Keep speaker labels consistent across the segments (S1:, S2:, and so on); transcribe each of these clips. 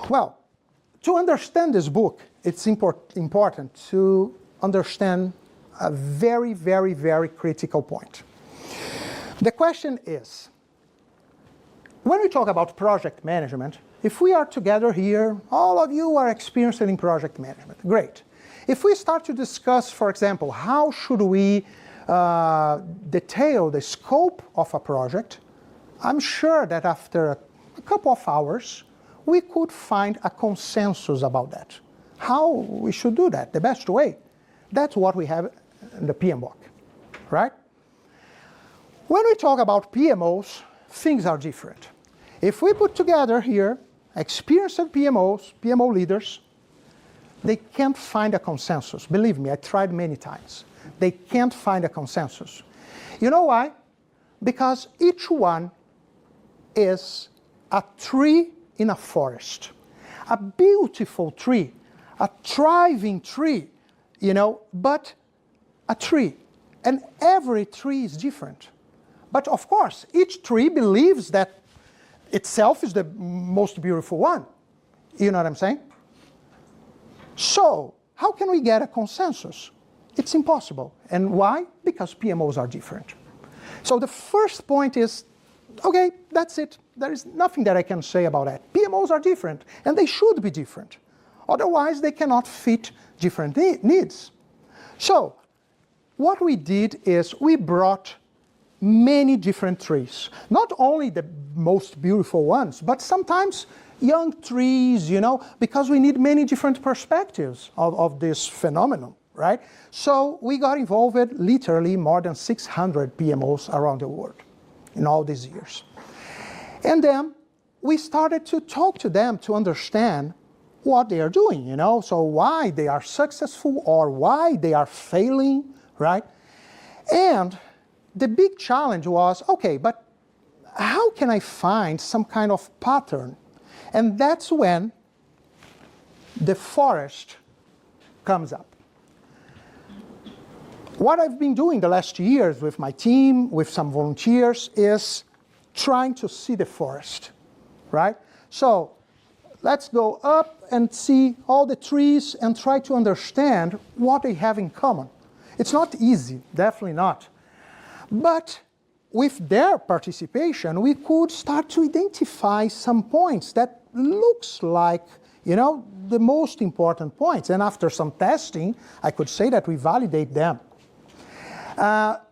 S1: Well, to understand this book, it's important to understand a very, very, very critical point. The question is, when we talk about project management, if we are together here, all of you are experienced in project management. Great. If we start to discuss, for example, how should we detail the scope of a project, I'm sure that after a couple of hours, we could find a consensus about that. How we should do that, the best way. That's what we have in the PMBOK, right? When we talk about PMOs, things are different. If we put together here experienced PMOs, PMO leaders, they can't find a consensus. Believe me, I tried many times. They can't find a consensus. You know why? Because each one is a tree in a forest. A beautiful tree, a thriving tree, you know, but a tree. And every tree is different. But of course, each tree believes that itself is the most beautiful one. You know what I'm saying? So, how can we get a consensus? It's impossible. And why? Because PMOs are different. So the first point is, okay, that's it. There is nothing that I can say about that. PMOs are different, and they should be different. Otherwise, they cannot fit different needs. So, what we did is we brought many different trees. Not only the most beautiful ones, but sometimes young trees, you know, because we need many different perspectives of this phenomenon, right? So we got involved with literally more than 600 PMOs around the world in all these years. And then we started to talk to them to understand what they are doing, you know, so why they are successful or why they are failing, right? And the big challenge was, okay, but how can I find some kind of pattern? And that's when the forest comes up. What I've been doing the last years with my team, with some volunteers, is trying to see the forest, right? So let's go up and see all the trees and try to understand what they have in common. It's not easy, definitely not. But with their participation, we could start to identify some points that looks like, you know, the most important points. And after some testing, I could say that we validate them.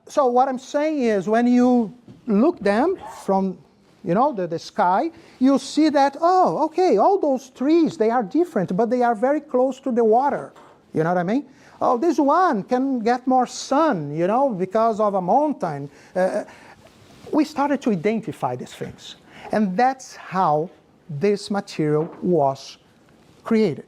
S1: So what I'm saying is, when you look them from, you know, the sky, you see that, oh, okay, all those trees, they are different, but they are very close to the water. You know what I mean? Oh, this one can get more sun, you know, because of a mountain. We started to identify these things. And that's how this material was created.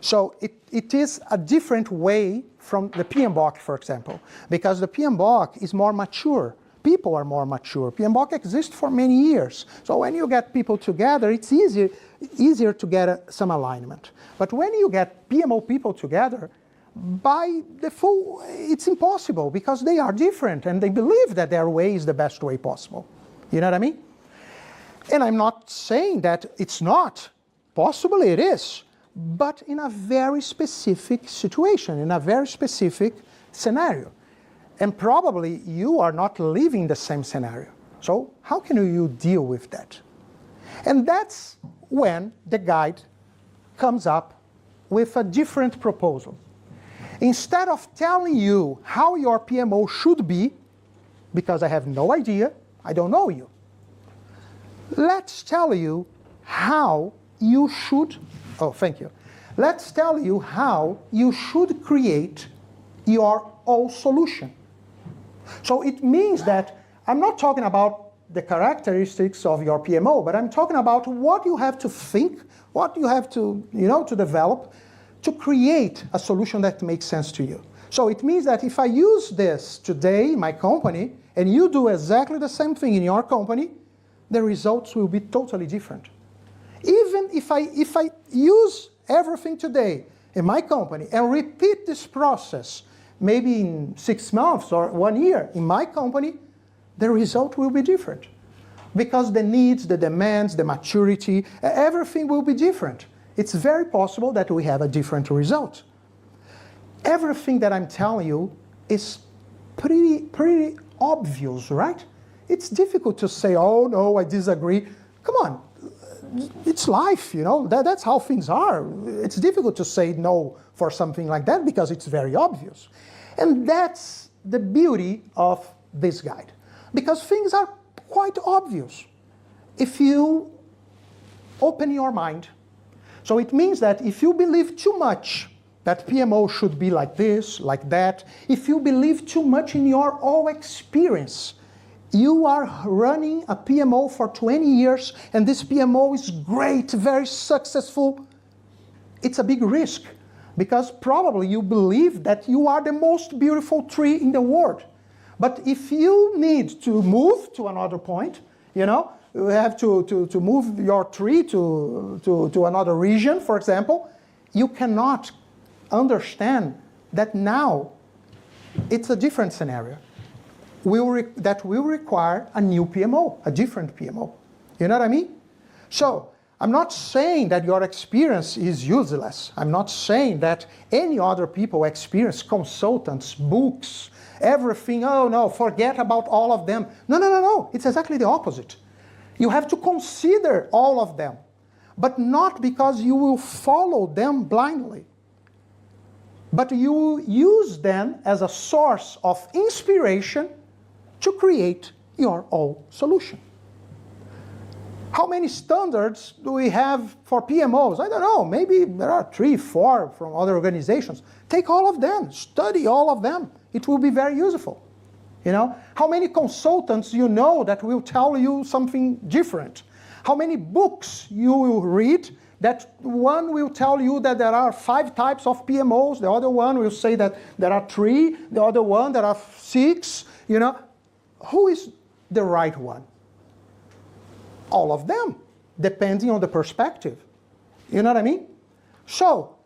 S1: So it is a different way from the PMBOK, for example, because the PMBOK is more mature. People are more mature. PMBOK exists for many years. So when you get people together, it's easier to get some alignment. But when you get PMO people together, by default, it's impossible because they are different and they believe that their way is the best way possible. You know what I mean? And I'm not saying that it's not. Possibly it is, but in a very specific situation, in a very specific scenario. And probably you are not living the same scenario. So how can you deal with that? And that's when the guide comes up with a different proposal. Instead of telling you how your PMO should be, because I have no idea, I don't know you, let's tell you how you should, let's tell you how you should create your own solution. So it means that I'm not talking about the characteristics of your PMO, but I'm talking about what you have to think, what you have to, you know, to develop to create a solution that makes sense to you. So it means that if I use this today in my company, and you do exactly the same thing in your company, the results will be totally different. Even if I use everything today in my company and repeat this process, maybe in 6 months or 1 year in my company, the result will be different. Because the needs, the demands, the maturity, everything will be different. It's very possible that we have a different result. Everything that I'm telling you is pretty obvious, right? It's difficult to say, oh no, I disagree. Come on, it's life, you know, that's how things are. It's difficult to say no for something like that because it's very obvious. And that's the beauty of this guide, because things are quite obvious if you open your mind. So it means that if you believe too much that PMO should be like this, like that, if you believe too much in your own experience, you are running a PMO for 20 years and this PMO is great, very successful, it's a big risk because probably you believe that you are the most beautiful tree in the world. But if you need to move to another point, you know, you have to move your tree to another region, for example, you cannot understand that now it's a different scenario. That will require a new PMO, a different PMO. You know what I mean? So I'm not saying that your experience is useless. I'm not saying that any other people experience, consultants, books, everything, oh no, forget about all of them. No, it's exactly the opposite. You have to consider all of them, but not because you will follow them blindly, but you will use them as a source of inspiration to create your own solution. How many standards do we have for PMOs? I don't know, maybe there are 3, 4 from other organizations. Take all of them, study all of them. It will be very useful. You know, how many consultants you know that will tell you something different? How many books you will read that one will tell you that there are 5 types of PMOs, the other one will say that there are 3, the other one there are 6, you know. Who is the right one? All of them, depending on the perspective. You know what I mean? So,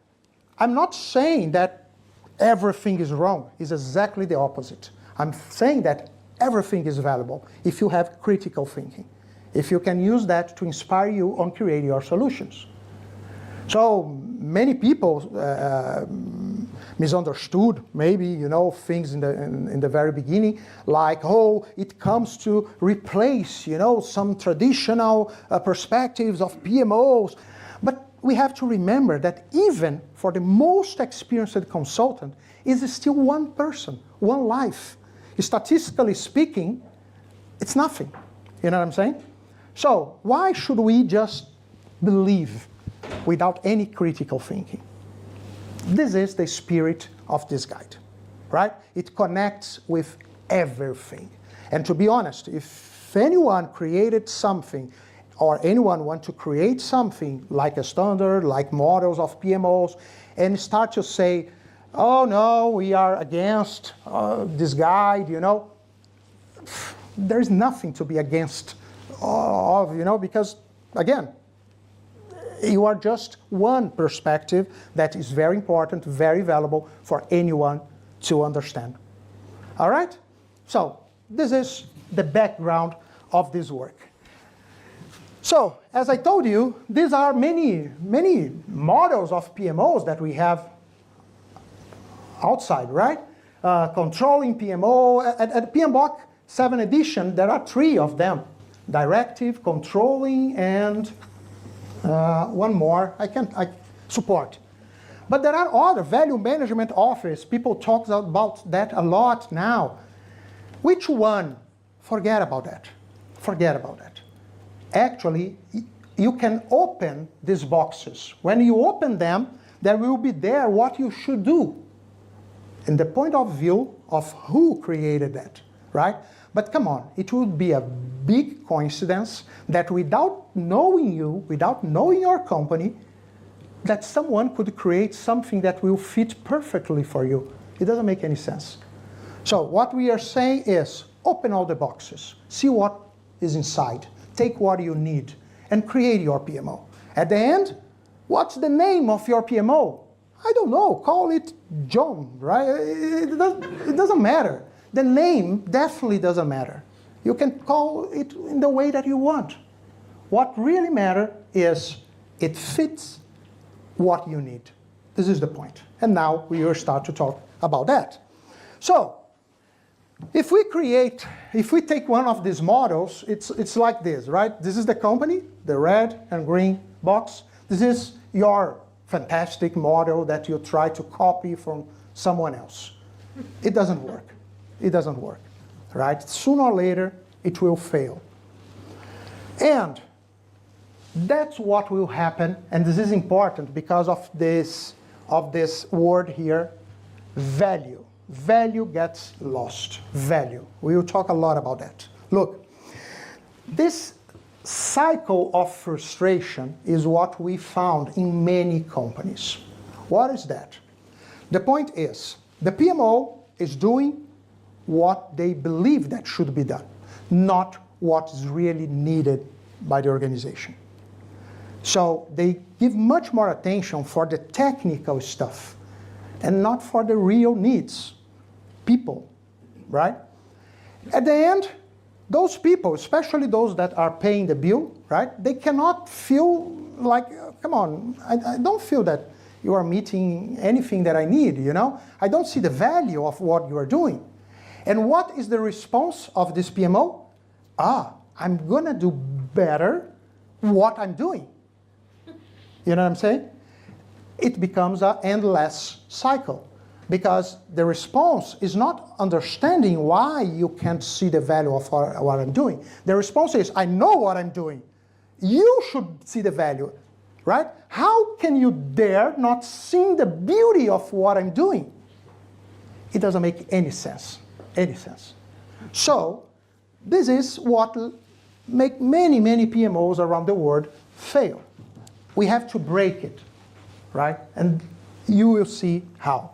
S1: I'm not saying that everything is wrong. It's exactly the opposite. I'm saying that everything is valuable if you have critical thinking, if you can use that to inspire you on creating your solutions. So many people misunderstood maybe, you know, things in the very beginning, like, oh, it comes to replace, you know, some traditional perspectives of PMOs. But we have to remember that even for the most experienced consultant, is still one person, one life. Statistically speaking, it's nothing. You know what I'm saying? So why should we just believe without any critical thinking? This is the spirit of this guide, right? It connects with everything. And to be honest, if anyone created something or anyone want to create something like a standard, like models of PMOs, and start to say, oh no, we are against this guide, you know, there's nothing to be against of, you know, because again, you are just one perspective that is very important, very valuable for anyone to understand. All right? So this is the background of this work. So, as I told you, these are many models of PMOs that we have outside, right? Controlling PMO. At PMBOK 7 edition, there are 3 of them. Directive, controlling, and one more, I support. But there are other, value management office. People talk about that a lot now. Which one? Forget about that. Forget about that. Actually, you can open these boxes. When you open them, there will be there what you should do in the point of view of who created that, right? But come on, it would be a big coincidence that without knowing you, without knowing your company, that someone could create something that will fit perfectly for you. It doesn't make any sense. So what we are saying is, open all the boxes, see what is inside, take what you need, and create your PMO. At the end, what's the name of your PMO? I don't know, call it John, right? It doesn't matter. The name definitely doesn't matter. You can call it in the way that you want. What really matters is it fits what you need. This is the point. And now we will start to talk about that. So, if we take one of these models, it's like this, right? This is the company, the red and green box. This is your fantastic model that you try to copy from someone else. It doesn't work. It doesn't work, right? Sooner or later, it will fail. And that's what will happen, and this is important because of this word here, value. Value gets lost. Value. We will talk a lot about that. Look, this cycle of frustration is what we found in many companies. What is that? The point is, the PMO is doing what they believe that should be done, not what is really needed by the organization. So they give much more attention for the technical stuff and not for the real needs, people, right? At the end, those people, especially those that are paying the bill, right, they cannot feel like, come on, I don't feel that you are meeting anything that I need, you know? I don't see the value of what you are doing. And what is the response of this PMO? I'm gonna do better what I'm doing. You know what I'm saying? It becomes an endless cycle because the response is not understanding why you can't see the value of what I'm doing. The response is, I know what I'm doing. You should see the value, right? How can you dare not see the beauty of what I'm doing? It doesn't make any sense, So, this is what make many, many PMOs around the world fail. We have to break it, right? And you will see how.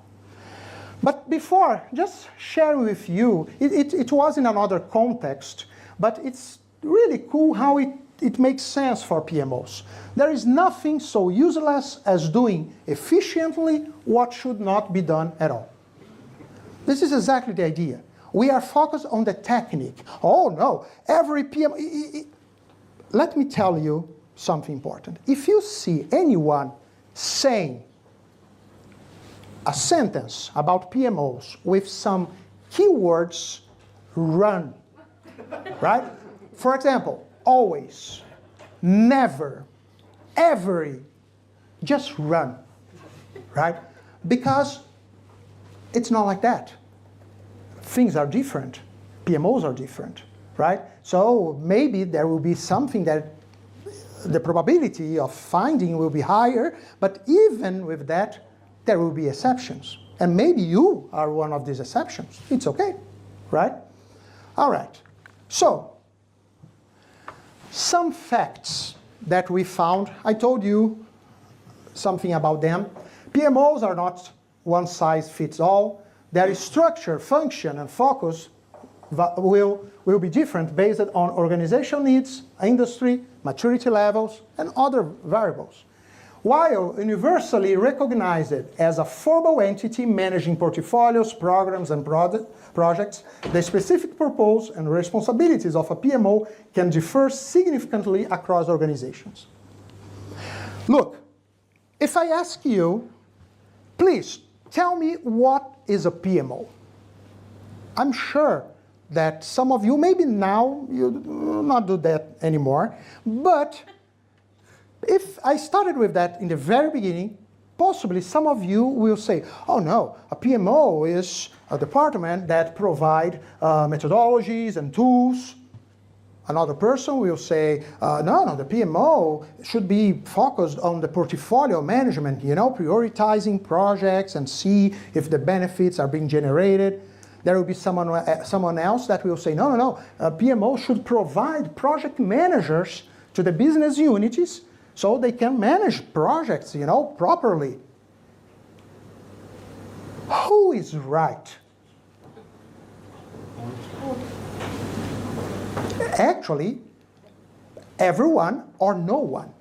S1: But before, just share with you, it was in another context, but it's really cool how it makes sense for PMOs. There is nothing so useless as doing efficiently what should not be done at all. This is exactly the idea. We are focused on the technique. Oh no, every PMO... Let me tell you something important. If you see anyone saying a sentence about PMOs with some keywords, run, right? For example, always, never, every, just run, right? Because it's not like that. Things are different. PMOs are different, right? So maybe there will be something that the probability of finding will be higher, but even with that, there will be exceptions. And maybe you are one of these exceptions. It's okay, right? All right. So, some facts that we found. I told you something about them. PMOs are not one size fits all. Their structure, function, and focus will be different based on organizational needs, industry, maturity levels, and other variables. While universally recognized as a formal entity managing portfolios, programs, and projects, the specific purpose and responsibilities of a PMO can differ significantly across organizations. Look, if I ask you, please tell me what is a PMO? I'm sure that some of you, maybe now, you will not do that anymore, but if I started with that in the very beginning, possibly some of you will say, oh no, a PMO is a department that provides methodologies and tools. Another person will say, no, the PMO should be focused on the portfolio management, prioritizing projects and see if the benefits are being generated. There will be someone else that will say, no, a PMO should provide project managers to the business units so they can manage projects, properly. Who is right? Actually, everyone or no one.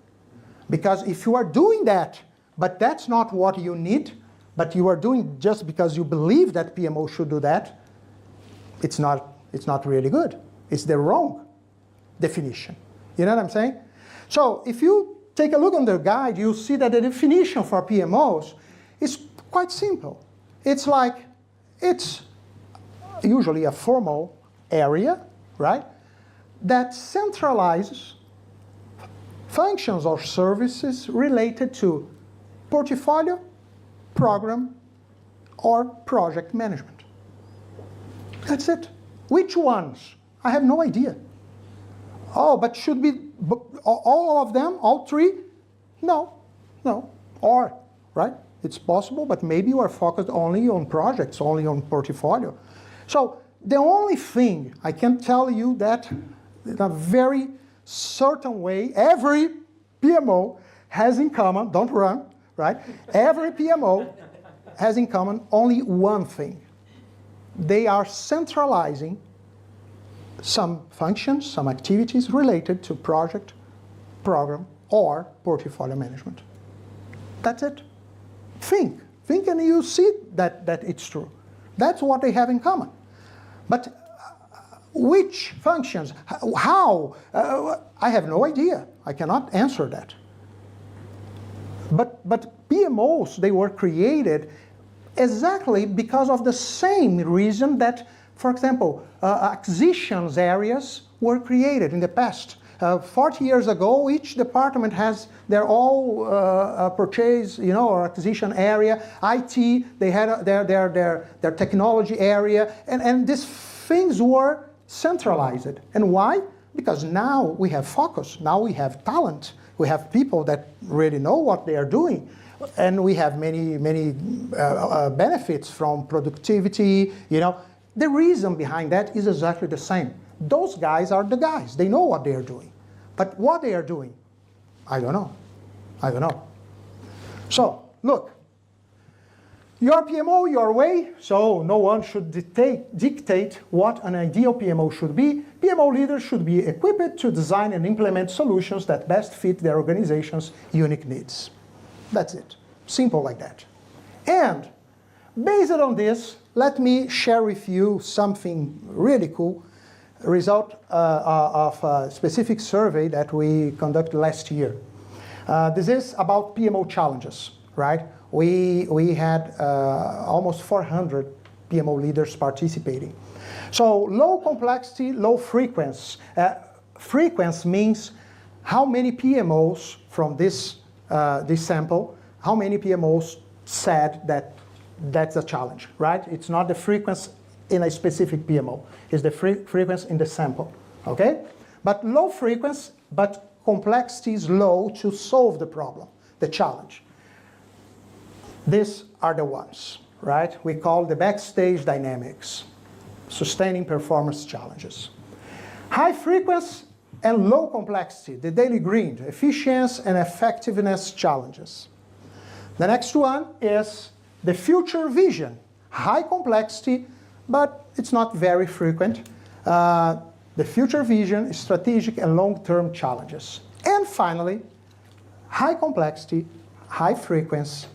S1: Because if you are doing that, but that's not what you need, but you are doing just because you believe that PMO should do that, it's not really good. It's the wrong definition. You know what I'm saying? So if you take a look on the guide, you'll see that the definition for PMOs is quite simple. It's like, it's usually a formal area, right, that centralizes functions or services related to portfolio, program, or project management. That's it. Which ones? I have no idea. Oh, but should be all of them, all three? No, no, or, right? It's possible, but maybe you are focused only on projects, only on portfolio. So the only thing I can tell you that in a very certain way, every PMO has in common, don't run, right? Every PMO has in common only one thing. They are centralizing some functions, some activities related to project, program, or portfolio management. That's it. Think and you see that it's true. That's what they have in common. But which functions, how, I have no idea. I cannot answer that. But PMOs, they were created exactly because of the same reason that, for example, acquisitions areas were created in the past. 40 years ago, each department has their own purchase, or acquisition area. IT, they had their technology area, and these things were centralized. And why? Because now we have focus, now we have talent, we have people that really know what they are doing, and we have many benefits from productivity. The reason behind that is exactly the same. Those guys are the guys. They know what they are doing. But what they are doing, I don't know. I don't know. So, look. Your PMO, your way, so no one should dictate what an ideal PMO should be. PMO leaders should be equipped to design and implement solutions that best fit their organization's unique needs. That's it. Simple like that. And based on this, let me share with you something really cool, a result of a specific survey that we conducted last year. This is about PMO challenges, right? We had almost 400 PMO leaders participating. So low complexity, low frequency. Frequency means how many PMOs from this sample, how many PMOs said that that's a challenge, right? It's not the frequency in a specific PMO. It's the frequency in the sample, okay? But low frequency, but complexity is low to solve the problem, the challenge. These are the ones, right? We call the backstage dynamics, sustaining performance challenges. High frequency and low complexity, the daily grind, efficiency and effectiveness challenges. The next one is the future vision, high complexity, but it's not very frequent. The future vision, strategic and long-term challenges. And finally, high complexity, high frequency,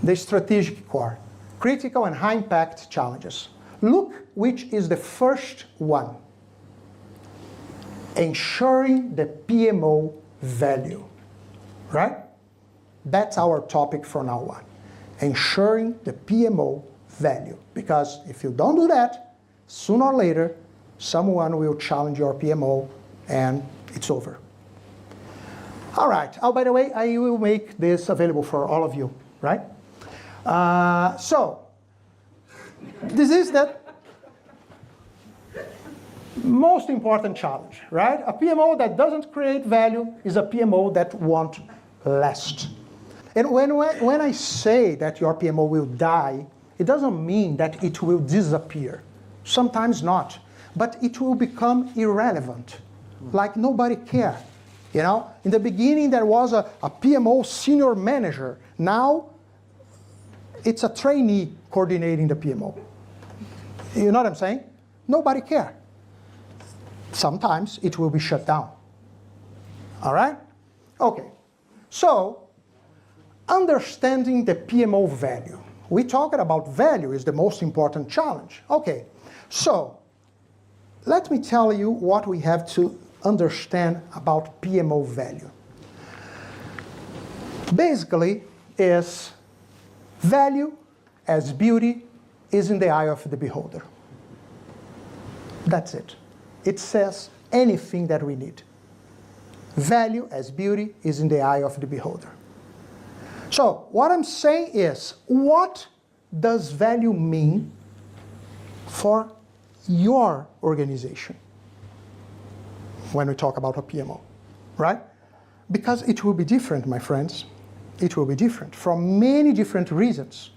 S1: the strategic core, critical and high impact challenges. Look which is the first one. Ensuring the PMO value, right? That's our topic from now on. Ensuring the PMO value. Because if you don't do that, sooner or later, someone will challenge your PMO and it's over. All right. Oh, by the way, I will make this available for all of you, right? So, this is the most important challenge, right? A PMO that doesn't create value is a PMO that won't last. And when I say that your PMO will die, it doesn't mean that it will disappear. Sometimes not. But it will become irrelevant, like nobody cares. In the beginning there was a PMO senior manager. Now it's a trainee coordinating the PMO. You know what I'm saying? Nobody cares. Sometimes it will be shut down. All right? Okay. So, understanding the PMO value. We talked about value is the most important challenge. Okay. So, let me tell you what we have to understand about PMO value. Basically, is value as beauty is in the eye of the beholder. That's it. It says anything that we need. Value as beauty is in the eye of the beholder. So what I'm saying is, what does value mean for your organization when we talk about a PMO, right? Because it will be different, my friends. It will be different for many different reasons.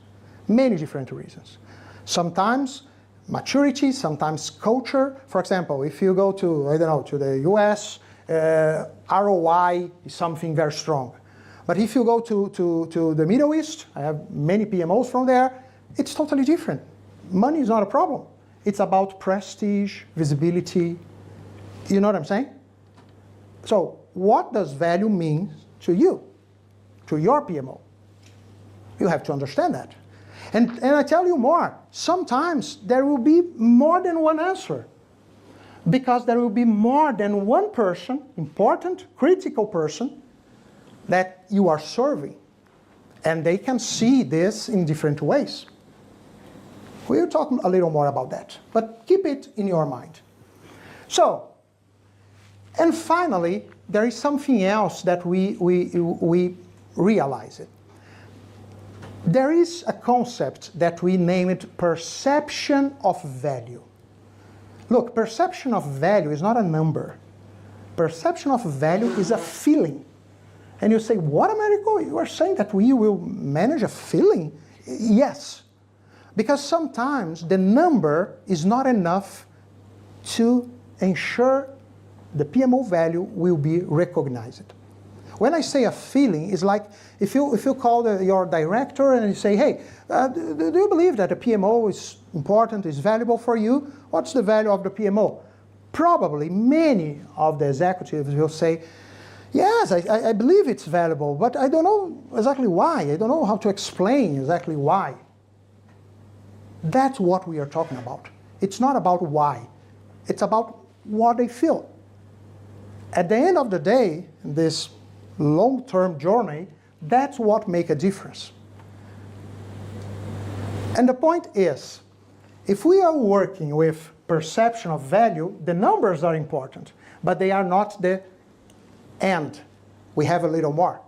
S1: Many different reasons. Sometimes maturity, sometimes culture. For example, if you go to, I don't know, to the US, ROI is something very strong. But if you go to the Middle East, I have many PMOs from there, it's totally different. Money is not a problem. It's about prestige, visibility. You know what I'm saying? So what does value mean to you, to your PMO? You have to understand that. And I tell you more, sometimes there will be more than one answer, because there will be more than one person, important, critical person, that you are serving. And they can see this in different ways. We'll talk a little more about that, but keep it in your mind. So, and finally, there is something else that we realize it. There is a concept that we name it perception of value. Look, perception of value is not a number. Perception of value is a feeling. And you say, what, Americo? You are saying that we will manage a feeling? Yes. Because sometimes the number is not enough to ensure the PMO value will be recognized. When I say a feeling, it's like if you call your director and you say, hey, do you believe that a PMO is important, is valuable for you? What's the value of the PMO? Probably many of the executives will say, yes, I believe it's valuable, but I don't know exactly why. I don't know how to explain exactly why. That's what we are talking about. It's not about why. It's about what they feel. At the end of the day, this long-term journey, that's what makes a difference. And the point is, if we are working with perception of value, the numbers are important, but they are not the end. We have a little more.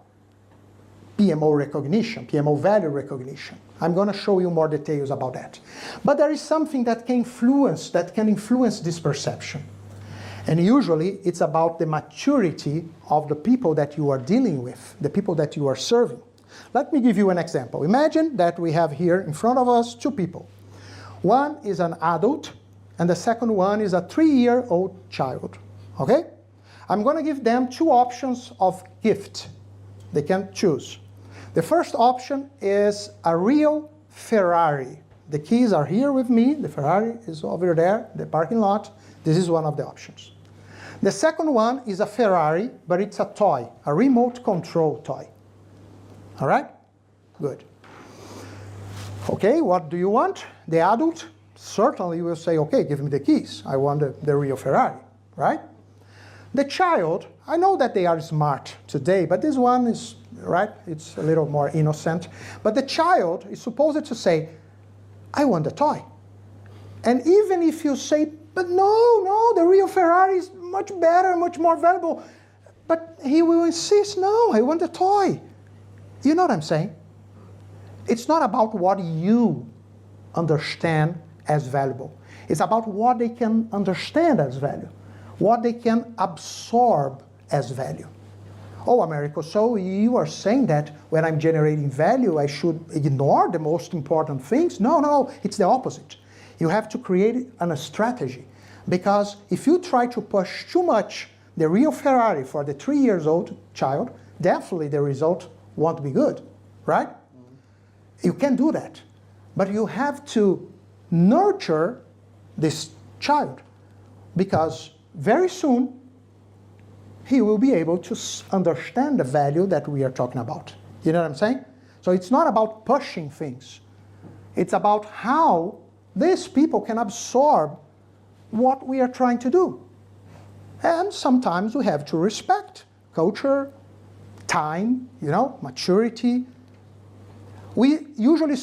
S1: PMO recognition, PMO value recognition. I'm going to show you more details about that. But there is something that can influence this perception. And usually it's about the maturity of the people that you are dealing with, the people that you are serving. Let me give you an example. Imagine that we have here in front of us two people. One is an adult, and the second one is a 3-year-old child. Okay? I'm going to give them two options of gift. They can choose. The first option is a real Ferrari. The keys are here with me. The Ferrari is over there, the parking lot. This is one of the options. The second one is a Ferrari, but it's a toy, a remote control toy. All right? Good. Okay, what do you want? The adult certainly will say, okay, give me the keys. I want the real Ferrari, right? The child, I know that they are smart today, but this one is, right, it's a little more innocent. But the child is supposed to say, I want the toy. And even if you say, but no, the real Ferrari is much better, much more valuable, but he will insist, no, I want the toy. You know what I'm saying? It's not about what you understand as valuable. It's about what they can understand as value, what they can absorb as value. Oh, Americo, so you are saying that when I'm generating value, I should ignore the most important things? No, it's the opposite. You have to create a strategy, because if you try to push too much the real Ferrari for the 3-year-old child, definitely the result won't be good, right? You can do that, but you have to nurture this child, because very soon he will be able to understand the value that we are talking about. You know what I'm saying? So it's not about pushing things. It's about how these people can absorb what we are trying to do. And sometimes we have to respect culture, time, maturity. We usually,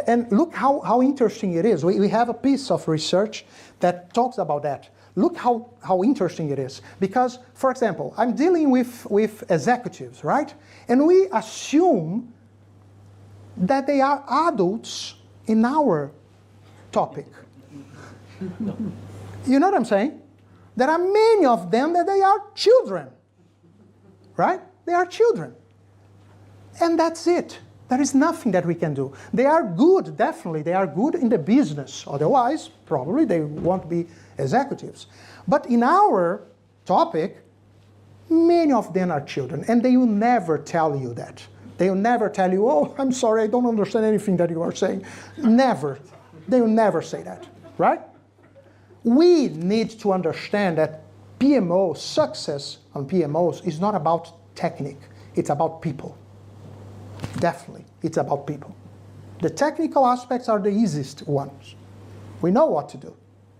S1: and look how interesting it is. We have a piece of research that talks about that. Look how interesting it is. Because, for example, I'm dealing with executives, right? And we assume that they are adults in our topic. You know what I'm saying? There are many of them that they are children, right? They are children. And that's it. There is nothing that we can do. They are good, definitely. They are good in the business. Otherwise, probably they won't be executives. But in our topic, many of them are children. And they will never tell you that. They will never tell you, oh, I'm sorry, I don't understand anything that you are saying. Never. They will never say that, right? We need to understand that PMO, success on PMOs is not about technique. It's about people. Definitely, it's about people. The technical aspects are the easiest ones. We know what to do.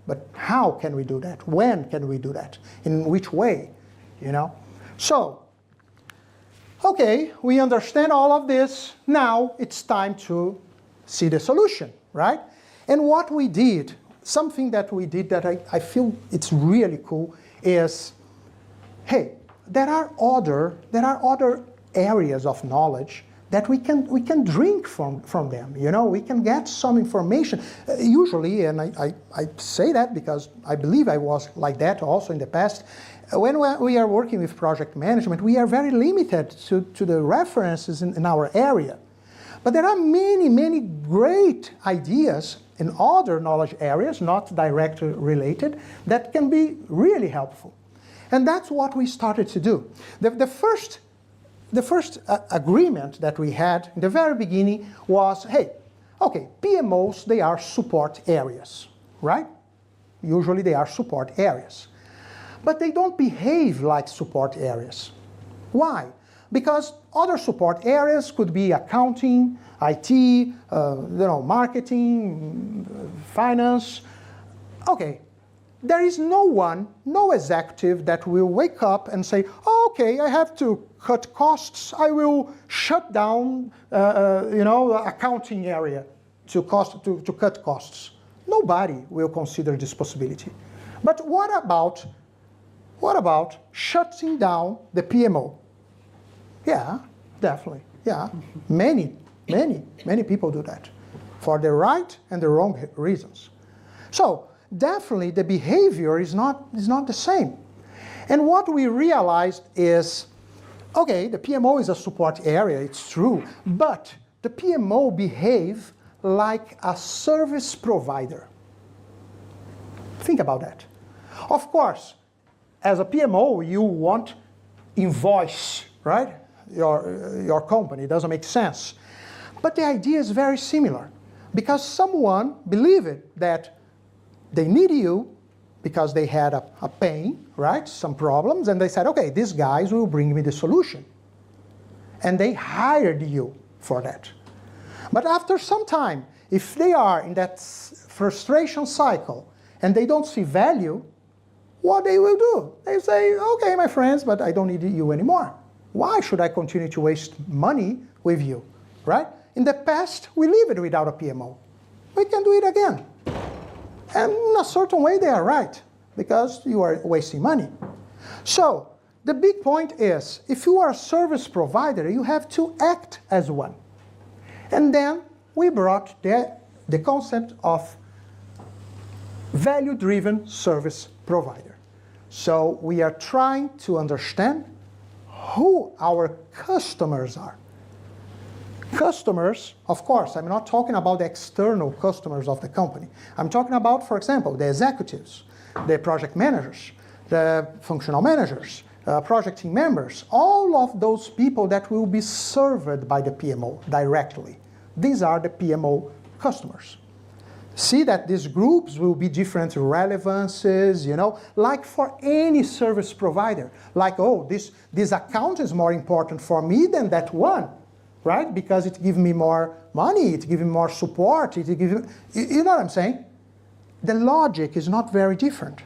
S1: But how can we do that? When can we do that? In which way? So, okay, we understand all of this. Now it's time to see the solution, right? And what we did, something that we did that I feel it's really cool is, hey, there are other areas of knowledge that we can drink from them. We can get some information. Usually, and I say that because I believe I was like that also in the past, when we are working with project management, we are very limited to the references in our area. But there are many, many great ideas in other knowledge areas, not directly related, that can be really helpful. And that's what we started to do. The first agreement that we had in the very beginning was, hey, okay, PMOs, they are support areas, right? Usually they are support areas. But they don't behave like support areas. Why? Because other support areas could be accounting, IT, marketing, finance. Okay, there is no executive that will wake up and say, oh, okay, I have to cut costs, I will shut down, accounting area to cut costs. Nobody will consider this possibility. But what about shutting down the PMO? Yeah, definitely. Yeah, many people do that for the right and the wrong reasons. So definitely the behavior is not the same. And what we realized is, okay, the PMO is a support area, it's true, but the PMO behave like a service provider. Think about that. Of course, as a PMO, you want invoice, right? Your company, it doesn't make sense. But the idea is very similar, because someone believed that they need you because they had a pain, right? Some problems, and they said, okay, these guys will bring me the solution. And they hired you for that. But after some time, if they are in that frustration cycle and they don't see value, what they will do? They say, okay, my friends, but I don't need you anymore. Why should I continue to waste money with you, right? In the past, we lived without a PMO. We can do it again. And in a certain way, they are right, because you are wasting money. So the big point is, if you are a service provider, you have to act as one. And then we brought the concept of value-driven service provider. So we are trying to understand who our customers are. Customers, of course, I'm not talking about the external customers of the company. I'm talking about, for example, the executives, the project managers, the functional managers, project team members, all of those people that will be served by the PMO directly. These are the PMO customers. See that these groups will be different relevances, like for any service provider. Like, oh, this account is more important for me than that one, right? Because it gives me more money, it gives me more support, it gives me, you know what I'm saying? the logic is not very different.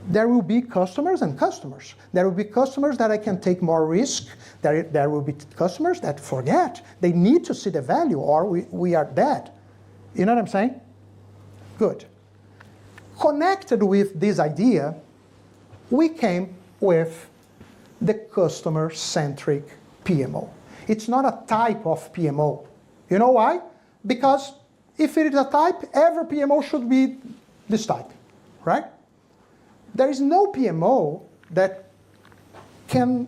S1: There will be customers and customers. There will be customers that I can take more risk. There will be customers that forget. They need to see the value or we are dead. You know what I'm saying? Good. Connected with this idea, we came with the customer-centric PMO. It's not a type of PMO. You know why? Because if it is a type, every PMO should be this type, right? There is no PMO that can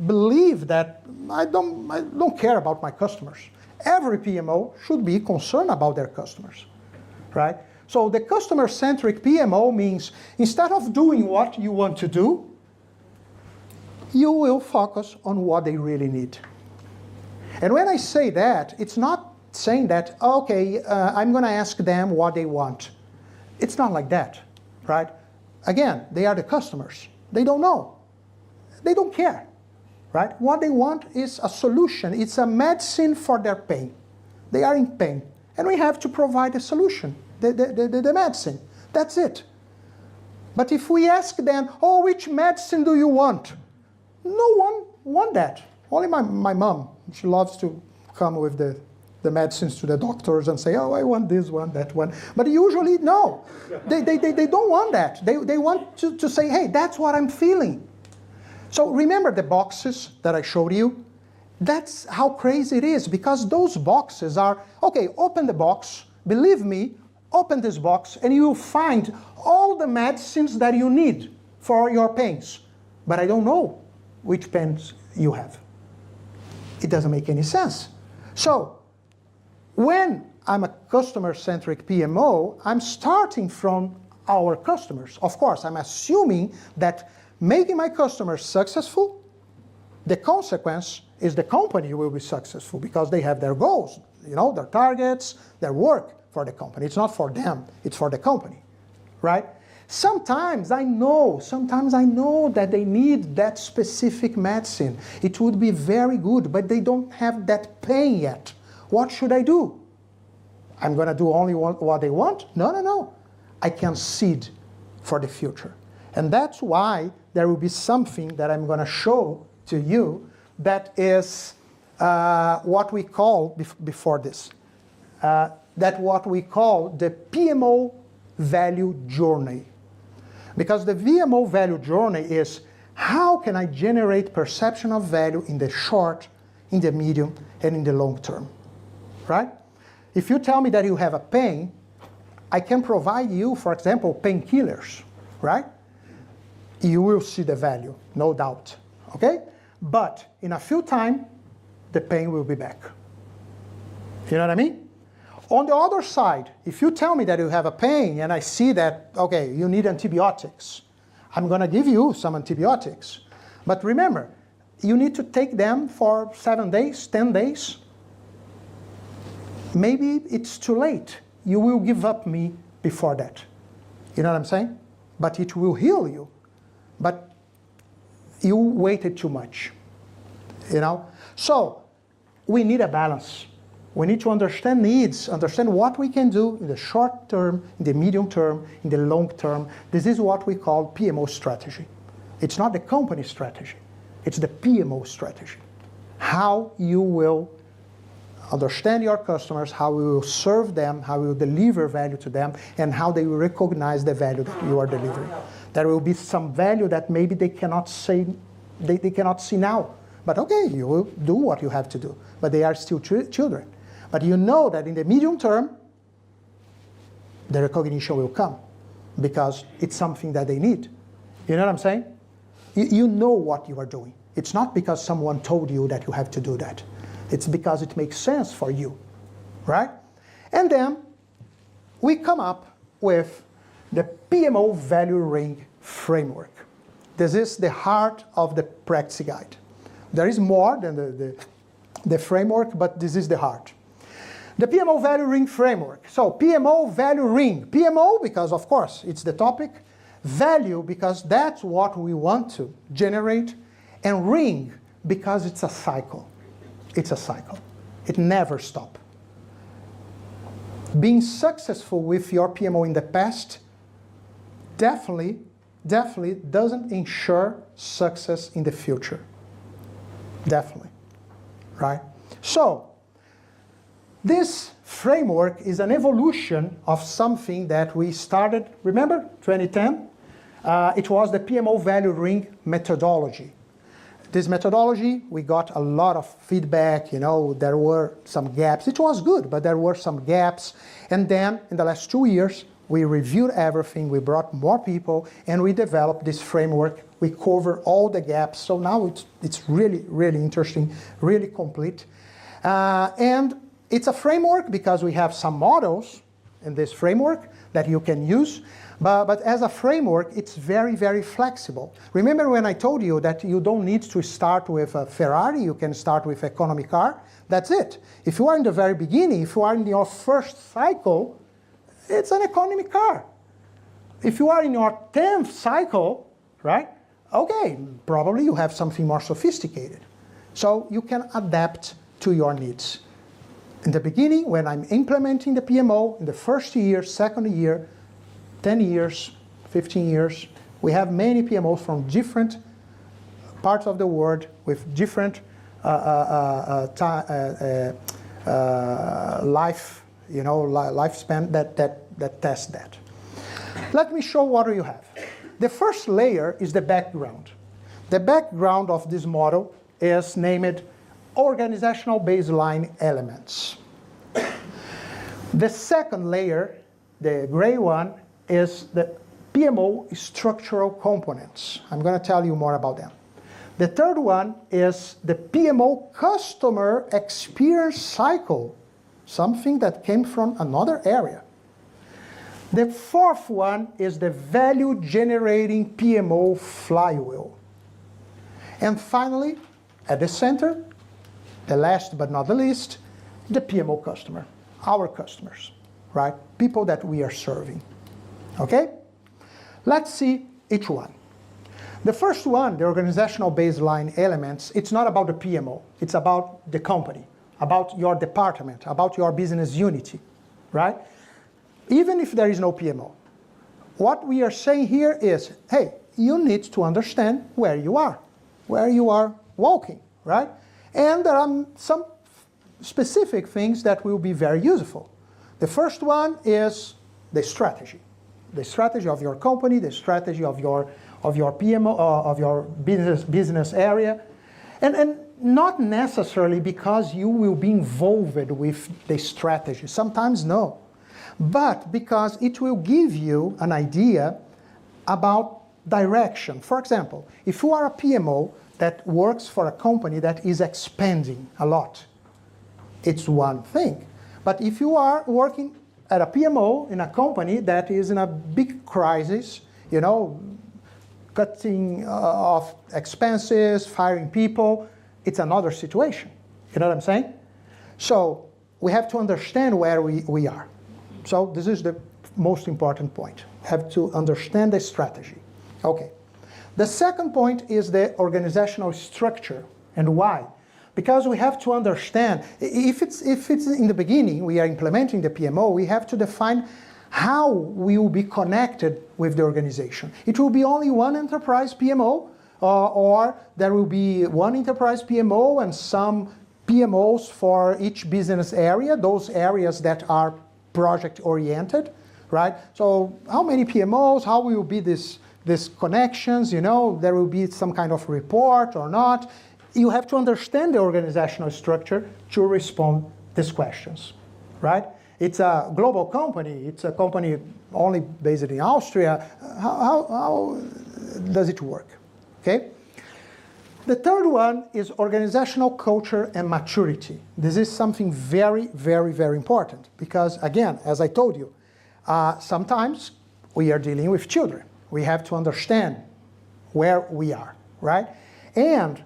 S1: believe that I don't care about my customers. Every PMO should be concerned about their customers, right? So the customer-centric PMO means instead of doing what you want to do, you will focus on what they really need. And when I say that, it's not saying that, okay, I'm going to ask them what they want. It's not like that, right? Again, they are the customers. They don't know. They don't care, right? What they want is a solution. It's a medicine for their pain. They are in pain. And we have to provide a solution, the medicine. That's it. But if we ask them, oh, which medicine do you want? No one wants that. Only my mom. She loves to come with the medicines to the doctors and say, oh, I want this one, that one. But usually, no. They don't want that. They want to say, hey, that's what I'm feeling. So remember the boxes that I showed you? That's how crazy it is, because those boxes are, okay, open the box. Believe me, open this box, and you will find all the medicines that you need for your pains. But I don't know which pains you have. It doesn't make any sense. So, when I'm a customer-centric PMO, I'm starting from our customers. Of course, I'm assuming that making my customers successful, the consequence is the company will be successful because they have their goals, you know, their targets, their work for the company. It's not for them, it's for the company, right? Sometimes I know that they need that specific medicine. It would be very good, but they don't have that pain yet. What should I do? I'm going to do only what they want? No. I can seed for the future. And that's why there will be something that I'm going to show to you that is what we call, before this, that what we call the PMO value journey. Because the PMO value journey is how can I generate perception of value in the short, in the medium, and in the long term, right? If you tell me that you have a pain, I can provide you, for example, painkillers, right? You will see the value, no doubt, okay? But in a few time, the pain will be back. You know what I mean? On the other side, if you tell me that you have a pain and I see that, okay, you need antibiotics, I'm going to give you some antibiotics. But remember, you need to take them for 7 days, 10 days. Maybe it's too late. You will give up me before that. You know what I'm saying? But it will heal you. But you waited too much. You know? So, we need a balance. We need to understand needs, understand what we can do in the short term, in the medium term, in the long term. This is what we call PMO strategy. It's not the company strategy. It's the PMO strategy. How you will understand your customers, how you will serve them, how you will deliver value to them, and how they will recognize the value that you are delivering. There will be some value that maybe they cannot say, they cannot see now. But okay, you will do what you have to do. But they are still children. But you know that in the medium term, the recognition will come because it's something that they need. You know what I'm saying? You know what you are doing. It's not because someone told you that you have to do that. It's because it makes sense for you, right? And then we come up with the PMO value ring framework. This is the heart of the practice guide. There is more than the framework, but this is the heart. The PMO value ring framework. So PMO value ring. PMO because, of course, it's the topic. Value because that's what we want to generate. And ring because it's a cycle. It's a cycle. It never stops. being successful with your PMO in the past definitely doesn't ensure success in the future. Definitely, right? So, this framework is an evolution of something that we started, remember, 2010? It was the PMO value ring methodology. This methodology, we got a lot of feedback, you know, there were some gaps. It was good, but there were some gaps. And then, in the last 2 years, we reviewed everything, we brought more people, and we developed this framework. We cover all the gaps, so now it's really, really interesting, really complete. And it's a framework because we have some models in this framework that you can use, but as a framework, it's very, very flexible. Remember when I told you that you don't need to start with a Ferrari, you can start with economy car? That's it. If you are in the very beginning, if you are in your first cycle, it's an economy car. If you are in your 10th cycle, right? Okay, probably you have something more sophisticated. So you can adapt to your needs. In the beginning, when I'm implementing the PMO, in the first year, second year, 10 years, 15 years, we have many PMOs from different parts of the world with different lifespan that test that. Let me show what you have. The first layer is the background. The background of this model is named organizational baseline elements. The second layer, the gray one, is the PMO structural components. I'm going to tell you more about them. The third one is the PMO customer experience cycle, something that came from another area. The fourth one is the value-generating PMO flywheel. And finally, at the center, the last but not the least, the PMO customer, our customers, right? People that we are serving, okay? Let's see each one. The first one, the organizational baseline elements, it's not about the PMO, it's about the company, about your department, about your business unit, right? Even if there is no PMO. What we are saying here is, hey, you need to understand where you are walking, right? And there are some specific things that will be very useful. The first one is the strategy of your company, the strategy of your PMO, of your business area, and not necessarily because you will be involved with the strategy. Sometimes no, but because it will give you an idea about direction. For example, if you are a PMO that works for a company that is expanding a lot, it's one thing. But if you are working at a PMO in a company that is in a big crisis, you know, cutting off expenses, firing people, it's another situation. You know what I'm saying? So we have to understand where we are. So this is the most important point. Have to understand the strategy. Okay. The second point is the organizational structure. And why? Because we have to understand, if it's in the beginning, we are implementing the PMO, we have to define how we will be connected with the organization. It will be only one enterprise PMO, or there will be one enterprise PMO and some PMOs for each business area, those areas that are project-oriented, right? So how many PMOs, how will be these connections, you know, there will be some kind of report or not. You have to understand the organizational structure to respond these questions, right? It's a global company. It's a company only based in Austria. How does it work, okay? The third one is organizational culture and maturity. This is something very, very, very important because, again, as I told you, sometimes we are dealing with children. We have to understand where we are, right? And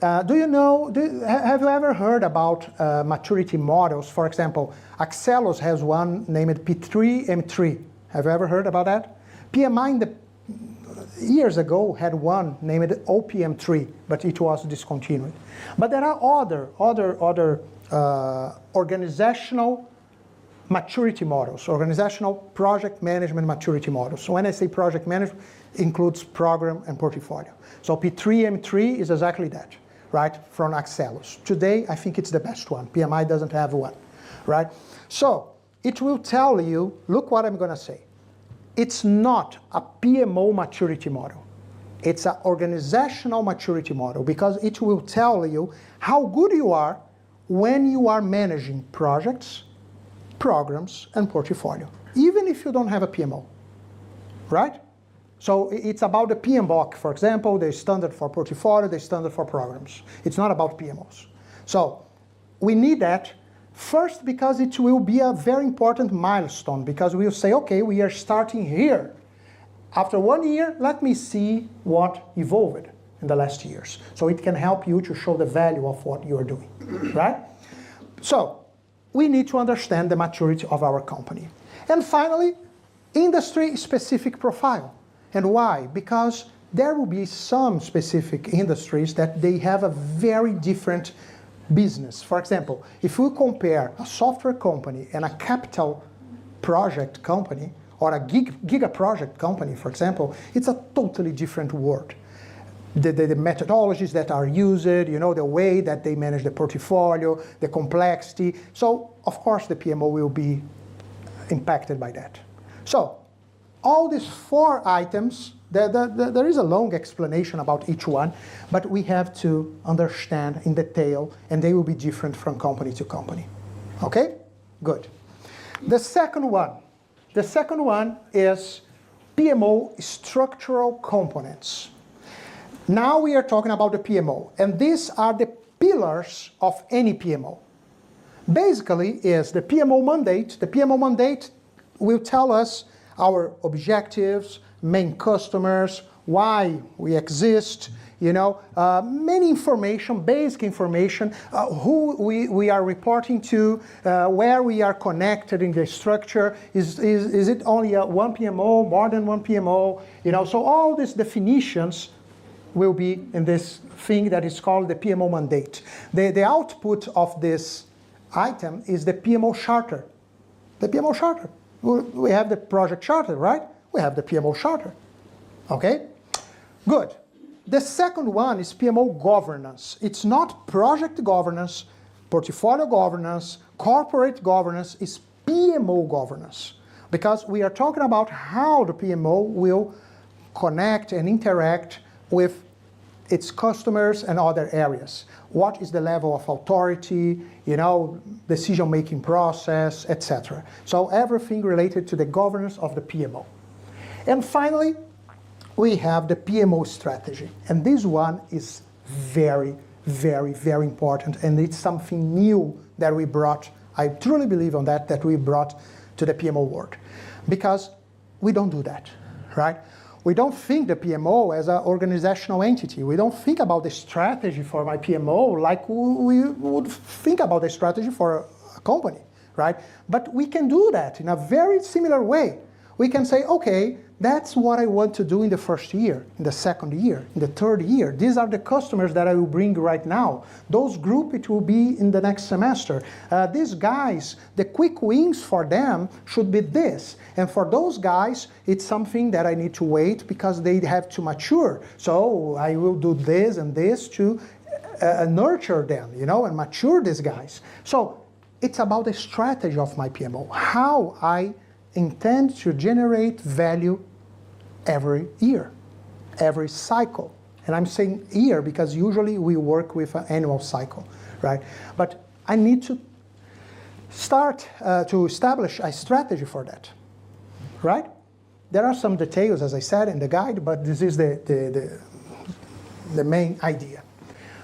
S1: have you ever heard about maturity models? For example, Axelos has one named P3M3. Have you ever heard about that? PMI years ago had one named OPM3, but it was discontinued. But there are other organizational maturity models, organizational project management maturity models. So when I say project management, it includes program and portfolio. So P3M3 is exactly that, right, from Axelos. Today, I think it's the best one. PMI doesn't have one, right? So it will tell you, look what I'm going to say. It's not a PMO maturity model. It's an organizational maturity model because it will tell you how good you are when you are managing projects, programs, and portfolio, even if you don't have a PMO, right? So it's about the PMBOK, for example, the standard for portfolio, the standard for programs. It's not about PMOs. So we need that first because it will be a very important milestone because we'll say, okay, we are starting here. After 1 year, let me see what evolved in the last years. So it can help you to show the value of what you are doing, right? So we need to understand the maturity of our company. And finally, industry-specific profile. And why? Because there will be some specific industries that they have a very different business. For example, if we compare a software company and a capital project company, or a giga project company, for example, it's a totally different world. The methodologies that are used, the way that they manage the portfolio, the complexity. So, of course, the PMO will be impacted by that. So, all these 4 items, there is a long explanation about each one, but we have to understand in detail, and they will be different from company to company. Okay? Good. The second one is PMO structural components. Now we are talking about the PMO, and these are the pillars of any PMO. Basically is the PMO mandate. The PMO mandate will tell us our objectives, main customers, why we exist, many information, basic information, who we are reporting to, where we are connected in the structure, is it only one PMO, more than one PMO, so all these definitions will be in this thing that is called the PMO mandate. The output of this item is the PMO charter. The PMO charter. We have the project charter, right? We have the PMO charter. Okay? Good. The second one is PMO governance. It's not project governance, portfolio governance, corporate governance, it's PMO governance. Because we are talking about how the PMO will connect and interact with its customers and other areas. What is the level of authority, decision-making process, etc. So everything related to the governance of the PMO. And finally, we have the PMO strategy. And this one is very, very, very important. And it's something new that we brought, I truly believe on that we brought to the PMO world. Because we don't do that, right? We don't think the PMO as an organizational entity. We don't think about the strategy for my PMO like we would think about the strategy for a company, right? But we can do that in a very similar way. We can say, okay, that's what I want to do in the first year, in the second year, in the third year. These are the customers that I will bring right now. Those group, it will be in the next semester. These guys, the quick wins for them should be this. And for those guys, it's something that I need to wait because they have to mature. So I will do this and this to nurture them, and mature these guys. So it's about the strategy of my PMO, how I intend to generate value every year, every cycle. And I'm saying year because usually we work with an annual cycle, right? But I need to start to establish a strategy for that, right? There are some details, as I said, in the guide, but this is the main idea.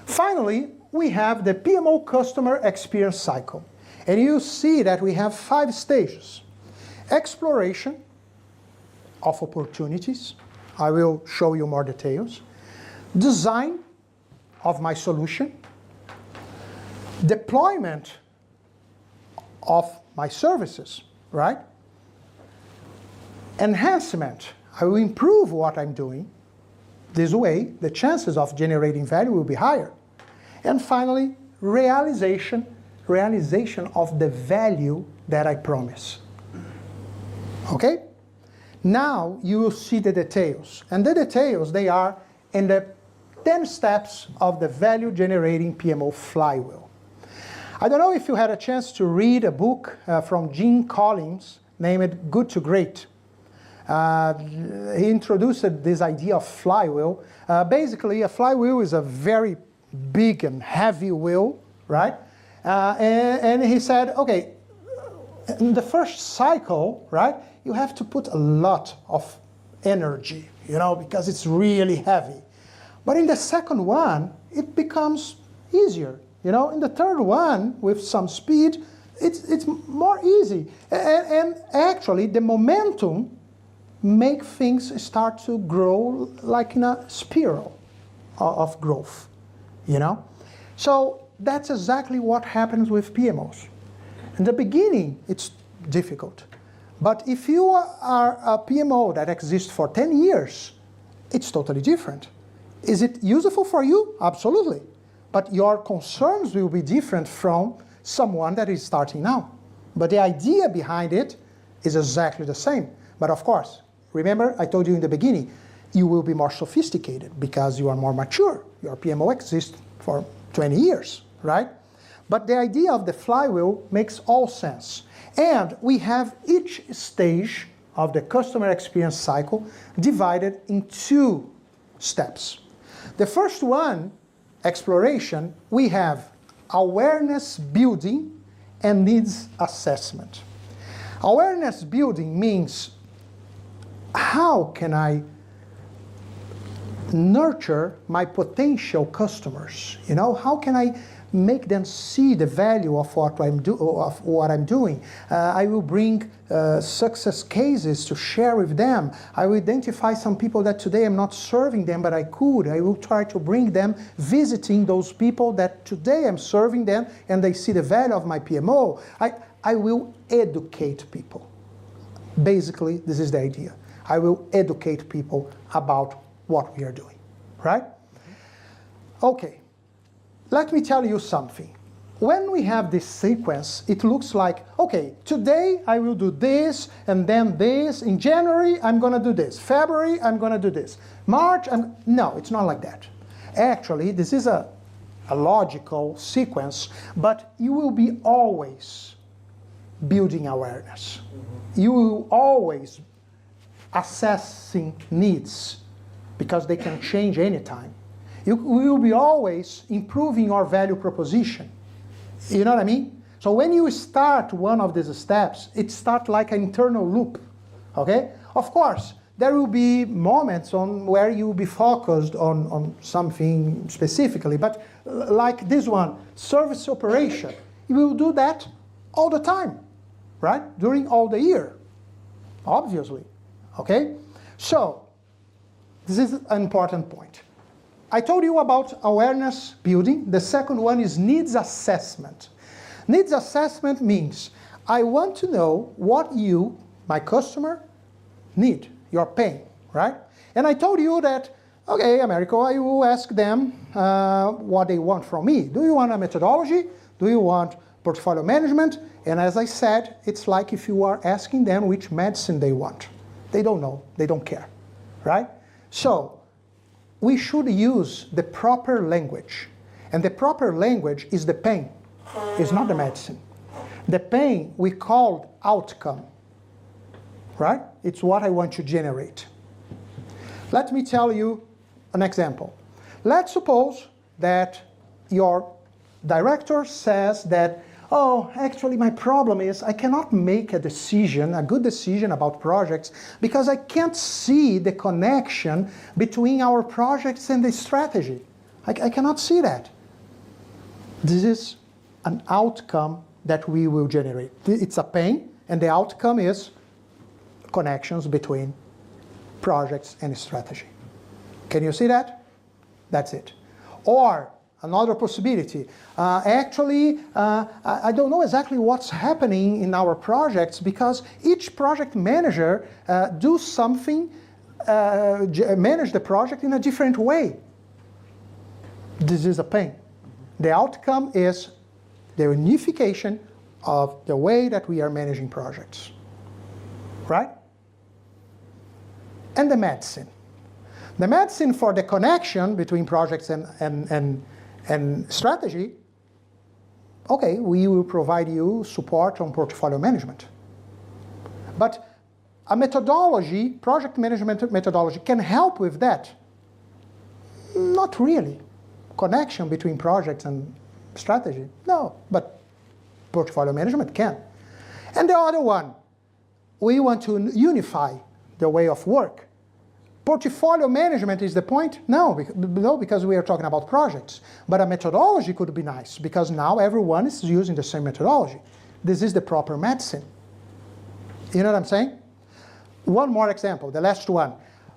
S1: Finally, we have the PMO customer experience cycle. And you see that we have 5 stages. Exploration of opportunities. I will show you more details. Design of my solution. Deployment of my services, right? Enhancement. I will improve what I'm doing. This way, the chances of generating value will be higher. And finally, realization, realization of the value that I promise. Okay? Now you will see the details. And the details, they are in the 10 steps of the value generating PMO flywheel. I don't know if you had a chance to read a book from Gene Collins named Good to Great. He introduced this idea of flywheel. Basically, a flywheel is a very big and heavy wheel, right? And he said, okay, in the first cycle, right, you have to put a lot of energy, you know, because it's really heavy. But in the second one, it becomes easier. You know, in the third one, with some speed, it's more easy. And actually, the momentum make things start to grow like in a spiral of growth, you know? So that's exactly what happens with PMOs. In the beginning, it's difficult. But if you are a PMO that exists for 10 years, it's totally different. Is it useful for you? Absolutely. But your concerns will be different from someone that is starting now. But the idea behind it is exactly the same. But of course, remember I told you in the beginning, you will be more sophisticated because you are more mature. Your PMO exists for 20 years, right? But the idea of the flywheel makes all sense. And we have each stage of the customer experience cycle divided in 2 steps. The first one, exploration, we have awareness building and needs assessment. Awareness building means how can I nurture my potential customers? You know, how can I make them see the value of what I'm doing? I will bring success cases to share with them. I will identify some people that today I'm not serving them, but I could. I will try to bring them visiting those people that today I'm serving them and they see the value of my PMO. I will educate people. Basically, this is the idea. I will educate people about what we are doing, right? Okay. Let me tell you something. When we have this sequence, it looks like, okay, today I will do this, and then this. In January, I'm going to do this. February, I'm going to do this. March, no, it's not like that. Actually, this is a logical sequence, but you will be always building awareness. You will always assessing needs, because they can change anytime. You will be always improving your value proposition. You know what I mean? So when you start one of these steps, it starts like an internal loop, okay? Of course, there will be moments where you will be focused on something specifically, but like this one, service operation, you will do that all the time, right? During all the year, obviously, okay? So, this is an important point. I told you about awareness building. The second one is needs assessment. Needs assessment means I want to know what you, my customer, need, your pain, right? And I told you that, okay, Americo, I will ask them what they want from me. Do you want a methodology? Do you want portfolio management? And as I said, it's like if you are asking them which medicine they want. They don't know, they don't care, right? So, we should use the proper language. And the proper language is the pain. It's not the medicine. The pain we call outcome, right? It's what I want to generate. Let me tell you an example. Let's suppose that your director says that, oh, actually my problem is I cannot make a decision, a good decision about projects because I can't see the connection between our projects and the strategy. I cannot see that. This is an outcome that we will generate. It's a pain, and the outcome is connections between projects and strategy. Can you see that? That's it. Or another possibility. I don't know exactly what's happening in our projects because each project manager do something, manage the project in a different way. This is a pain. The outcome is the unification of the way that we are managing projects, right? And the medicine. The medicine for the connection between projects and strategy, okay, we will provide you support on portfolio management. But a methodology, project management methodology, can help with that. Not really. Connection between projects and strategy, no, but portfolio management can. And the other one, we want to unify the way of work. Portfolio management is the point? No, because we are talking about projects. But a methodology could be nice, because now everyone is using the same methodology. This is the proper medicine. You know what I'm saying? One more example, the last one.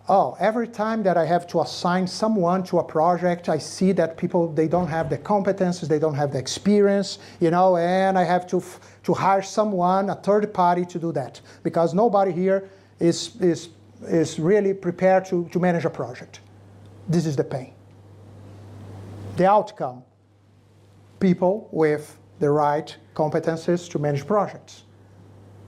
S1: Oh, every time that I have to assign someone to a project, I see that people, they don't have the competences, they don't have the experience, you know, and I have to hire someone, a third party, to do that, because nobody here is really prepared to manage a project. This is the pain. The outcome, people with the right competences to manage projects.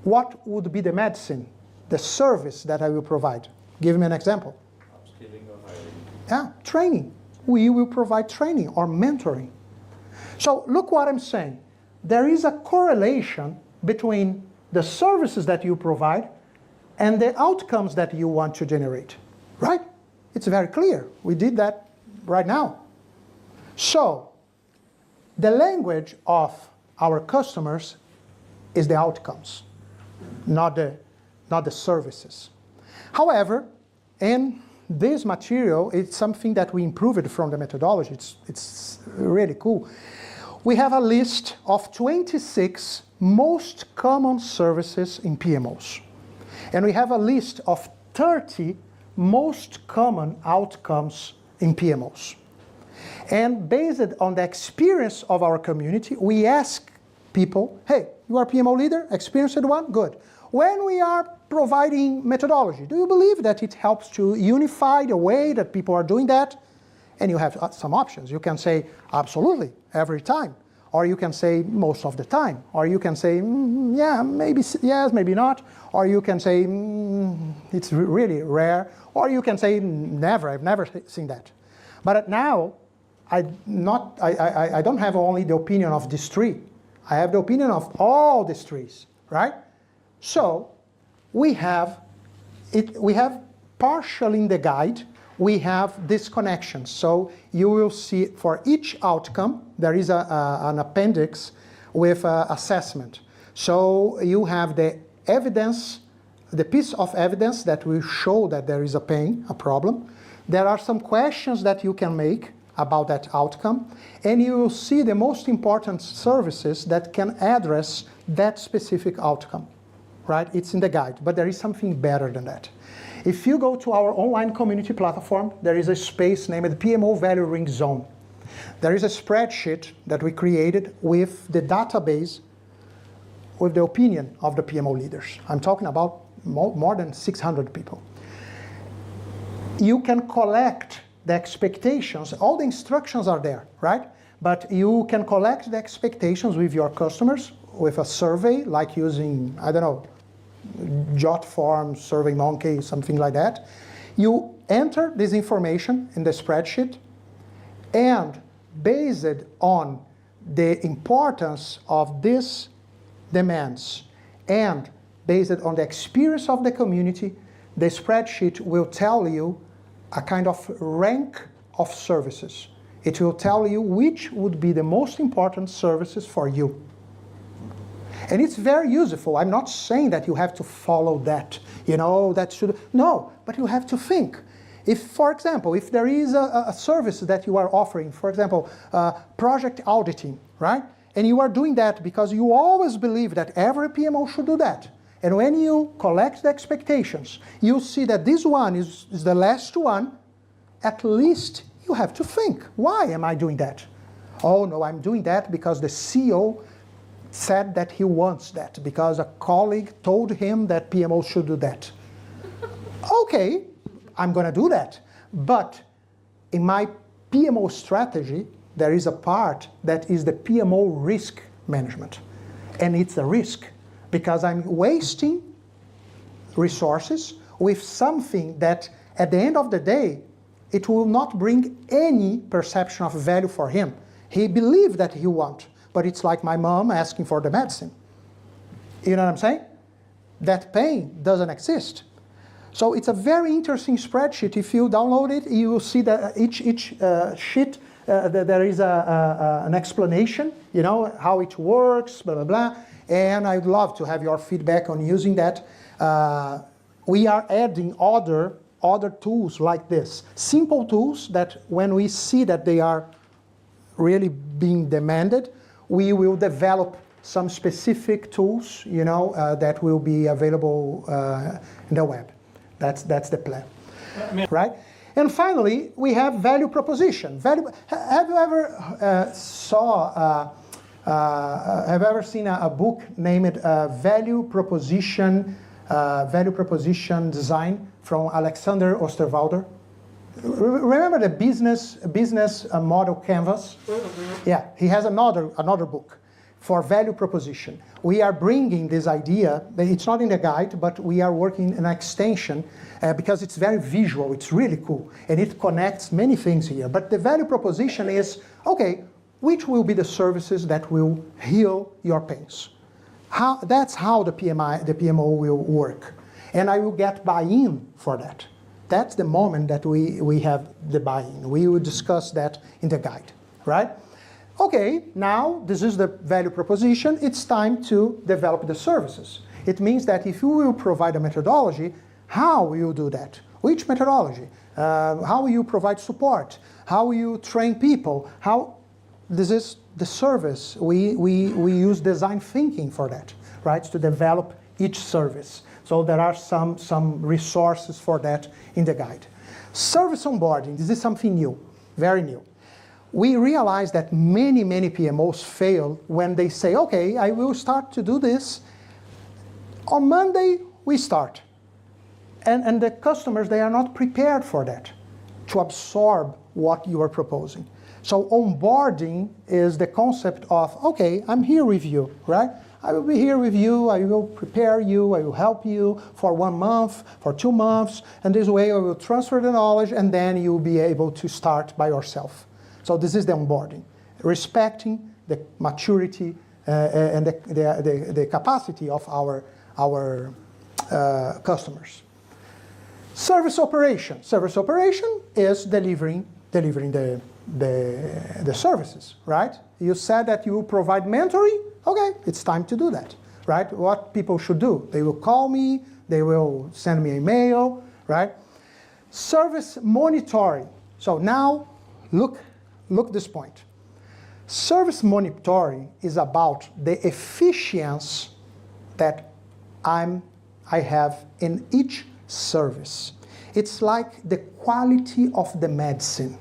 S1: What would be the medicine, the service that I will provide? Give me an example.
S2: Upskilling or hiring.
S1: Yeah, training. We will provide training or mentoring. So look what I'm saying. There is a correlation between the services that you provide and the outcomes that you want to generate, right? It's very clear. We did that right now. So the language of our customers is the outcomes, not the services. However, in this material, it's something that we improved from the methodology. It's really cool. We have a list of 26 most common services in PMOs. And we have a list of 30 most common outcomes in PMOs. And based on the experience of our community, we ask people, hey, you are a PMO leader, experienced one? Good. When we are providing methodology, do you believe that it helps to unify the way that people are doing that? And you have some options. You can say, absolutely, every time. Or you can say, most of the time. Or you can say, yeah, maybe yes, maybe not. Or you can say, it's really rare. Or you can say, never, I've never seen that. But now, I don't have only the opinion of these three. I have the opinion of all these trees, right? So we have partially in the guide, we have this connection. So you will see for each outcome, there is an appendix with assessment. So you have the evidence, the piece of evidence that will show that there is a pain, a problem. There are some questions that you can make about that outcome, and you will see the most important services that can address that specific outcome, right? It's in the guide, but there is something better than that. If you go to our online community platform, there is a space named PMO Value Ring Zone. There is a spreadsheet that we created with the database, with the opinion of the PMO leaders. I'm talking about more than 600 people. You can collect the expectations, all the instructions are there, right? But you can collect the expectations with your customers with a survey, like using, I don't know, JotForm, SurveyMonkey, something like that. You enter this information in the spreadsheet, and based on the importance of these demands and based on the experience of the community, the spreadsheet will tell you a kind of rank of services. It will tell you which would be the most important services for you. And it's very useful. I'm not saying that you have to follow that, you know, that should, no, but you have to think. If, for example, if there is a service that you are offering, for example, project auditing, right? And you are doing that because you always believe that every PMO should do that. And when you collect the expectations, you see that this one is the last one, at least you have to think, why am I doing that? Oh no, I'm doing that because the CEO said that he wants that, because a colleague told him that PMO should do that. Okay, I'm going to do that. But in my PMO strategy, there is a part that is the PMO risk management. And it's a risk, because I'm wasting resources with something that at the end of the day, it will not bring any perception of value for him. He believes that he wants, but it's like my mom asking for the medicine. You know what I'm saying? That pain doesn't exist. So it's a very interesting spreadsheet. If you download it, you will see that each sheet, there is an explanation, you know, how it works, blah, blah, blah. And I'd love to have your feedback on using that. We are adding other tools like this. Simple tools that when we see that they are really being demanded, we will develop some specific tools, you know, that will be available in the web. That's the plan, right? And finally, we have value proposition. Have you ever have you ever seen a book named Value Proposition Design from Alexander Osterwalder? Remember the business model canvas? Yeah, he has another book for value proposition. We are bringing this idea, it's not in the guide, but we are working an extension because it's very visual, it's really cool, and it connects many things here. But the value proposition is, okay, which will be the services that will heal your pains? That's how the PMO will work. And I will get buy-in for that. That's the moment that we have the buy-in. We will discuss that in the guide, right? Okay, now this is the value proposition. It's time to develop the services. It means that if you will provide a methodology, how will you do that? Which methodology? How will you provide support? How will you train people? This is the service. We use design thinking for that, right? To develop each service. So there are some resources for that in the guide. Service onboarding, this is something new, very new. We realize that many PMOs fail when they say, okay, I will start to do this. On Monday, we start. And the customers, they are not prepared for that, to absorb what you are proposing. So onboarding is the concept of, okay, I'm here with you, right? I will be here with you, I will prepare you, I will help you for 1 month, for 2 months, and this way I will transfer the knowledge, and then you'll be able to start by yourself. So this is the onboarding, respecting the maturity and the capacity of our customers. Service operation. Service operation is delivering the services, right? You said that you will provide mentoring. Okay, it's time to do that, right? What people should do, they will call me, they will send me an email, right? Service monitoring. So now, look this point. Service monitoring is about the efficiency that I have in each service. It's like the quality of the medicine,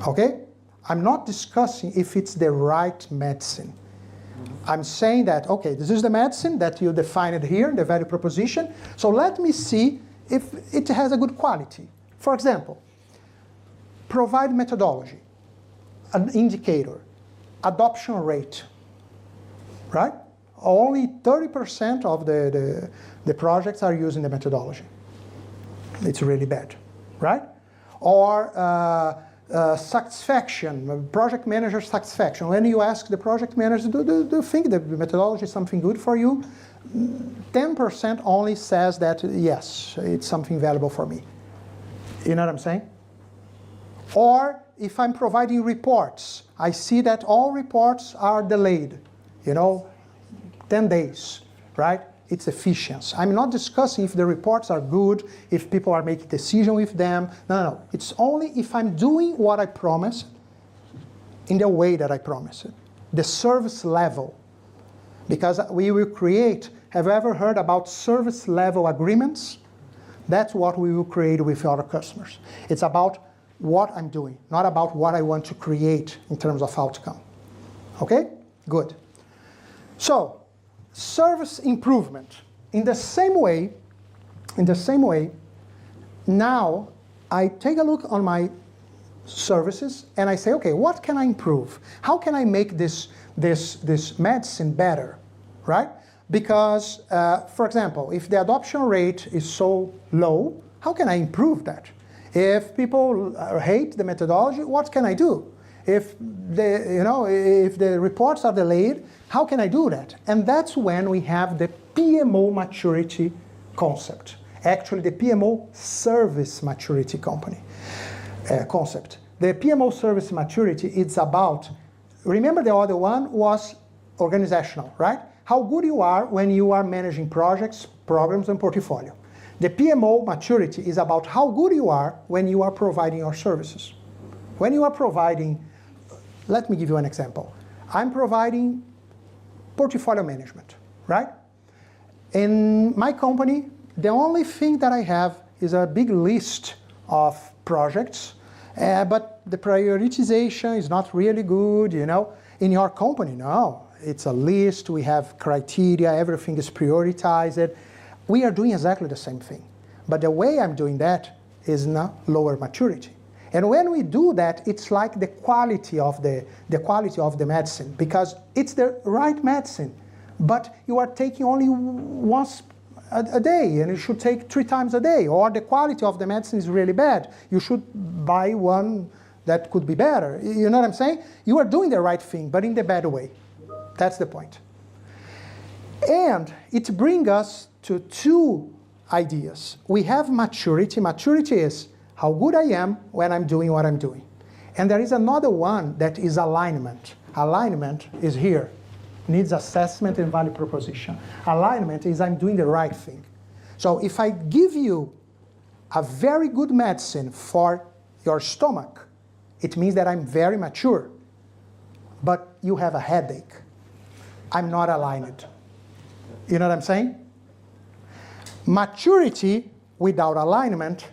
S1: okay? I'm not discussing if it's the right medicine. I'm saying that, okay, this is the medicine that you defined here, the value proposition, so let me see if it has a good quality. For example, provide methodology, an indicator, adoption rate, right? Only 30% of the projects are using the methodology. It's really bad, right? Or satisfaction, project manager satisfaction. When you ask the project manager, do you think the methodology is something good for you? 10% only says that, yes, it's something valuable for me. You know what I'm saying? Or if I'm providing reports, I see that all reports are delayed, 10 days, right? It's efficiency. I'm not discussing if the reports are good, if people are making decisions with them. No. It's only if I'm doing what I promised in the way that I promised it. The service level. Because we will create, have you ever heard about service level agreements? That's what we will create with our customers. It's about what I'm doing, not about what I want to create in terms of outcome. Okay? Good. So, service improvement. In the same way, now I take a look on my services, and I say, okay, what can I improve? How can I make this medicine better, right? Because, for example, if the adoption rate is so low, how can I improve that? If people hate the methodology, what can I do? If the reports are delayed, how can I do that? And that's when we have the PMO maturity concept. Actually, the PMO service maturity concept. The PMO service maturity, it's about, remember the other one was organizational, right? How good you are when you are managing projects, programs, and portfolio. The PMO maturity is about how good you are when you are providing your services. When you are providing, let me give you an example. I'm providing portfolio management, right? In my company, the only thing that I have is a big list of projects, but the prioritization is not really good, you know. In your company, no. It's a list, we have criteria, everything is prioritized. We are doing exactly the same thing. But the way I'm doing that is not lower maturity. And when we do that, it's like the quality of the medicine, because it's the right medicine, but you are taking only once a day, and you should take 3 times a day, or the quality of the medicine is really bad. You should buy one that could be better. You know what I'm saying? You are doing the right thing, but in the better way. That's the point. And it brings us to 2 ideas. We have maturity. Maturity is how good I am when I'm doing what I'm doing. And there is another one that is alignment. Alignment is here. Needs assessment and value proposition. Alignment is I'm doing the right thing. So if I give you a very good medicine for your stomach, it means that I'm very mature. But you have a headache. I'm not aligned. You know what I'm saying? Maturity without alignment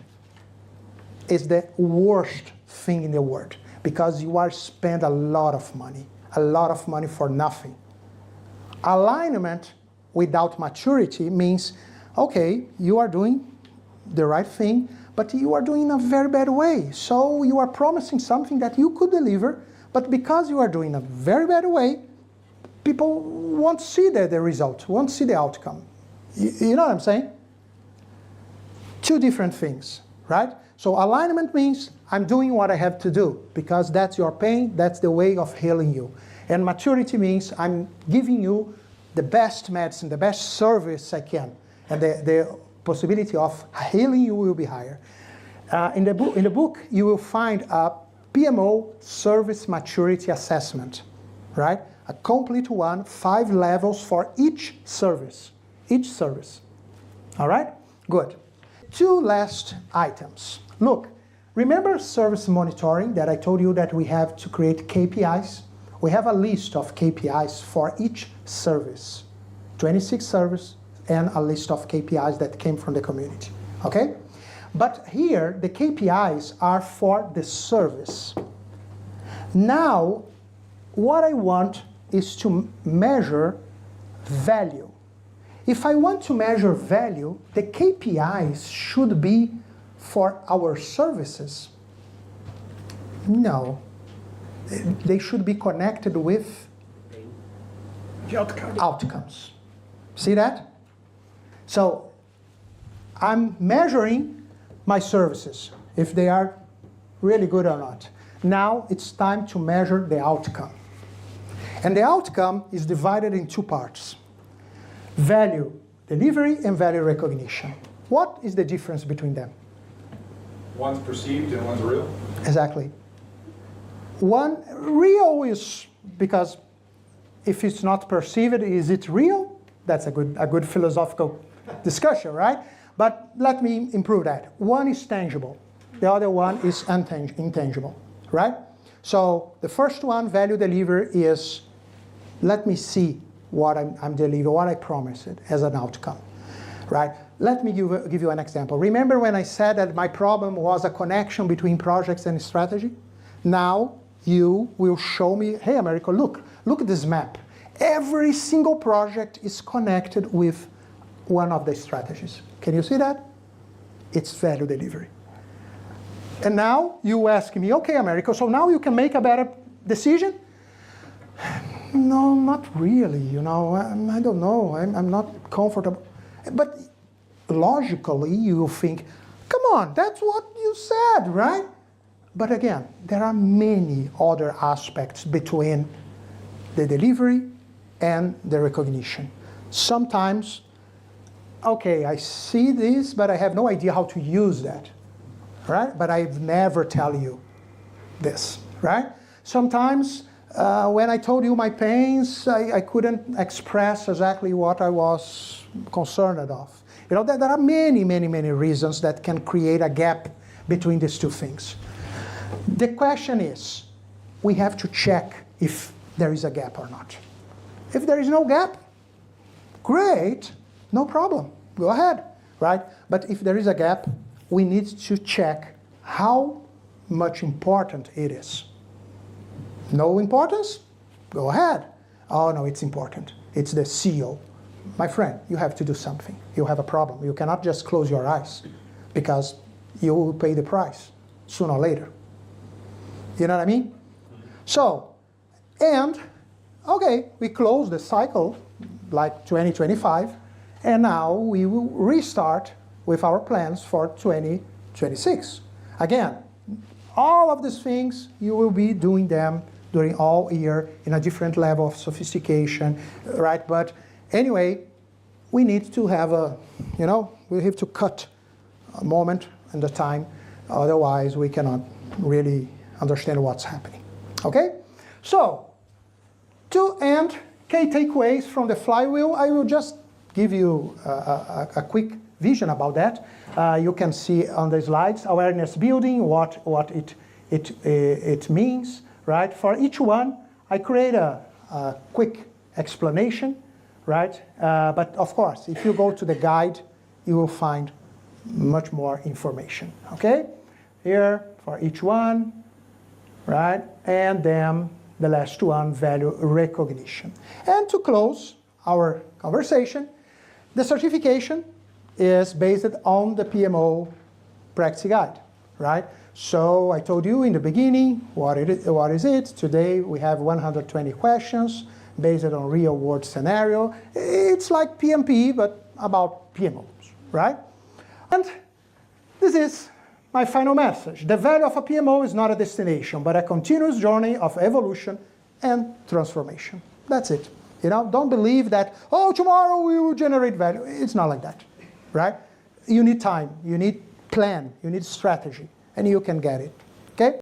S1: is the worst thing in the world, because you are spend a lot of money for nothing. Alignment without maturity means, okay, you are doing the right thing, but you are doing in a very bad way. So you are promising something that you could deliver, but because you are doing a very bad way, people won't see the result, won't see the outcome. You know what I'm saying? 2 different things, right? So alignment means I'm doing what I have to do, because that's your pain, that's the way of healing you. And maturity means I'm giving you the best medicine, the best service I can, and the possibility of healing you will be higher. In the book, you will find a PMO service maturity assessment, right? A complete one, 5 levels for each service. All right? Good. 2 last items. Look, remember service monitoring that I told you that we have to create KPIs? We have a list of KPIs for each service. 26 services and a list of KPIs that came from the community. Okay? But here, the KPIs are for the service. Now, what I want is to measure value. If I want to measure value, the KPIs should be for our services. No. They should be connected with outcomes. See that? So I'm measuring my services, if they are really good or not. Now it's time to measure the outcome. And the outcome is divided in 2 parts. Value delivery and value recognition. What is the difference between them?
S2: One's perceived and one's real?
S1: Exactly. One real is because if it's not perceived, is it real? That's a good philosophical discussion, right? But let me improve that. One is tangible. The other one is intangible, right? So the first one, value delivery, is let me see what I'm delivering, what I promised as an outcome, right? Let me give you an example. Remember when I said that my problem was a connection between projects and strategy? Now you will show me, hey, Americo, look at this map. Every single project is connected with one of the strategies. Can you see that? It's value delivery. And now you ask me, okay, Americo, so now you can make a better decision? No, not really, you know, I don't know, I'm not comfortable. But logically you think, come on, that's what you said, right? But again, there are many other aspects between the delivery and the recognition. Sometimes, okay, I see this, but I have no idea how to use that, right? But I've never tell you this, right? Sometimes when I told you my pains, I couldn't express exactly what I was concerned of. You know, there are many, many, many reasons that can create a gap between these two things. The question is, we have to check if there is a gap or not. If there is no gap, great, no problem, go ahead, right? But if there is a gap, we need to check how much important it is. No importance? Go ahead. Oh no, it's important. It's the CEO. My friend, you have to do something. You have a problem. You cannot just close your eyes because you will pay the price sooner or later. You know what I mean? So, and, okay, we close the cycle like 2025, and now we will restart with our plans for 2026. Again, all of these things, you will be doing them during all year in a different level of sophistication, right? But anyway, we need to have a, you know, we have to cut a moment and the time, otherwise we cannot really understand what's happening, okay? So, to end, key takeaways from the flywheel, I will just give you a quick vision about that. You can see on the slides, awareness building, what it means, right? For each one, I create a quick explanation, right? But of course, if you go to the guide, you will find much more information, okay? Here, for each one, right? And then the last one, value recognition. And to close our conversation, the certification is based on the PMO practice guide, right? So I told you in the beginning, what is it? Today we have 120 questions based on real world scenario. It's like PMP, but about PMOs, right? And this is my final message. The value of a PMO is not a destination, but a continuous journey of evolution and transformation. That's it. You know, don't believe that, oh, tomorrow we will generate value. It's not like that, right? You need time, you need plan, you need strategy, and you can get it, okay?